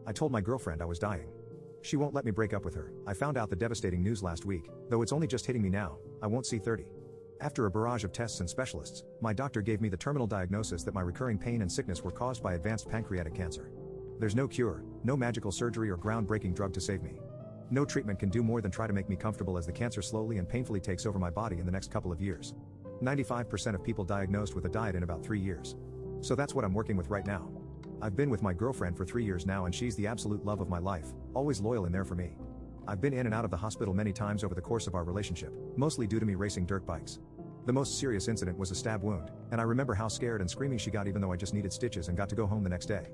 I told my girlfriend I was dying. She won't let me break up with her. I found out the devastating news last week, though it's only just hitting me now. I won't see 30. After a barrage of tests and specialists, my doctor gave me the terminal diagnosis that my recurring pain and sickness were caused by advanced pancreatic cancer. There's no cure, no magical surgery or groundbreaking drug to save me. No treatment can do more than try to make me comfortable as the cancer slowly and painfully takes over my body in the next couple of years. 95% of people diagnosed with a diet in about 3 years. So that's what I'm working with right now. I've been with my girlfriend for 3 years now and she's the absolute love of my life, always loyal and there for me. I've been in and out of the hospital many times over the course of our relationship, mostly due to me racing dirt bikes. The most serious incident was a stab wound, and I remember how scared and screaming she got even though I just needed stitches and got to go home the next day.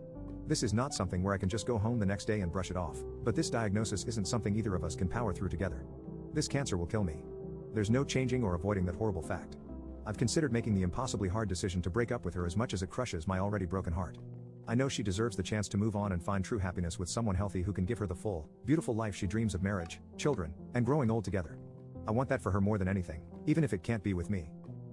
This is not something where I can just go home the next day and brush it off, but this diagnosis isn't something either of us can power through together. This cancer will kill me. There's no changing or avoiding that horrible fact. I've considered making the impossibly hard decision to break up with her as much as it crushes my already broken heart. I know she deserves the chance to move on and find true happiness with someone healthy who can give her the full, beautiful life she dreams of: marriage, children, and growing old together. I want that for her more than anything, even if it can't be with me.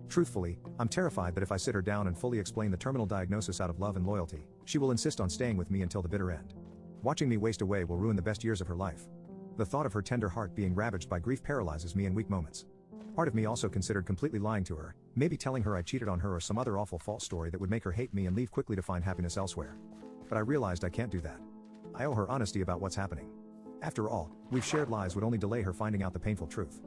Truthfully, I'm terrified that if I sit her down and fully explain the terminal diagnosis out of love and loyalty, she will insist on staying with me until the bitter end. Watching me waste away will ruin the best years of her life. The thought of her tender heart being ravaged by grief paralyzes me in weak moments. Part of me also considered completely lying to her, maybe telling her I cheated on her or some other awful false story that would make her hate me and leave quickly to find happiness elsewhere. But I realized I can't do that. I owe her honesty about what's happening. After all, we've shared lies would only delay her finding out the painful truth.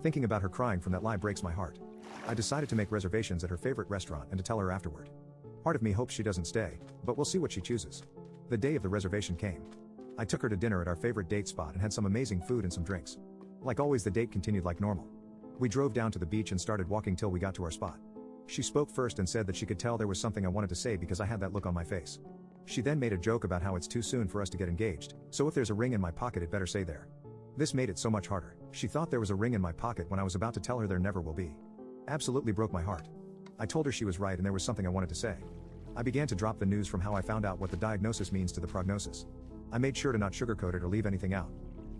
Thinking about her crying from that lie breaks my heart. I decided to make reservations at her favorite restaurant and to tell her afterward. Part of me hopes she doesn't stay, but we'll see what she chooses. The day of the reservation came. I took her to dinner at our favorite date spot and had some amazing food and some drinks. Like always, the date continued like normal. We drove down to the beach and started walking till we got to our spot. She spoke first and said that she could tell there was something I wanted to say because I had that look on my face. She then made a joke about how it's too soon for us to get engaged, so if there's a ring in my pocket it better stay there. This made it so much harder. She thought there was a ring in my pocket when I was about to tell her there never will be. Absolutely broke my heart. I told her she was right and there was something I wanted to say. I began to drop the news from how I found out what the diagnosis means to the prognosis. I made sure to not sugarcoat it or leave anything out.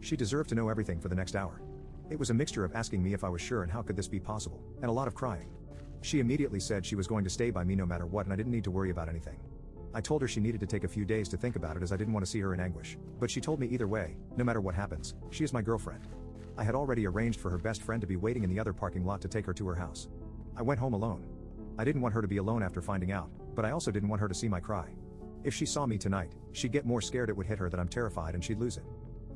She deserved to know everything for the next hour. It was a mixture of asking me if I was sure and how could this be possible, and a lot of crying. She immediately said she was going to stay by me no matter what and I didn't need to worry about anything. I told her she needed to take a few days to think about it as I didn't want to see her in anguish, but she told me either way, no matter what happens, she is my girlfriend. I had already arranged for her best friend to be waiting in the other parking lot to take her to her house. I went home alone. I didn't want her to be alone after finding out, but I also didn't want her to see my cry. If she saw me tonight, she'd get more scared it would hit her that I'm terrified and she'd lose it.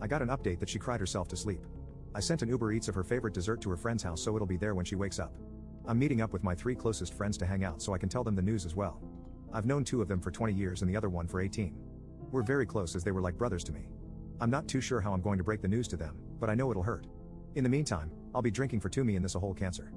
I got an update that she cried herself to sleep. I sent an Uber Eats of her favorite dessert to her friend's house so it'll be there when she wakes up. I'm meeting up with my 3 closest friends to hang out so I can tell them the news as well. I've known 2 of them for 20 years and the other one for 18. We're very close as they were like brothers to me. I'm not too sure how I'm going to break the news to them, but I know it'll hurt. In the meantime, I'll be drinking for me and this a whole cancer.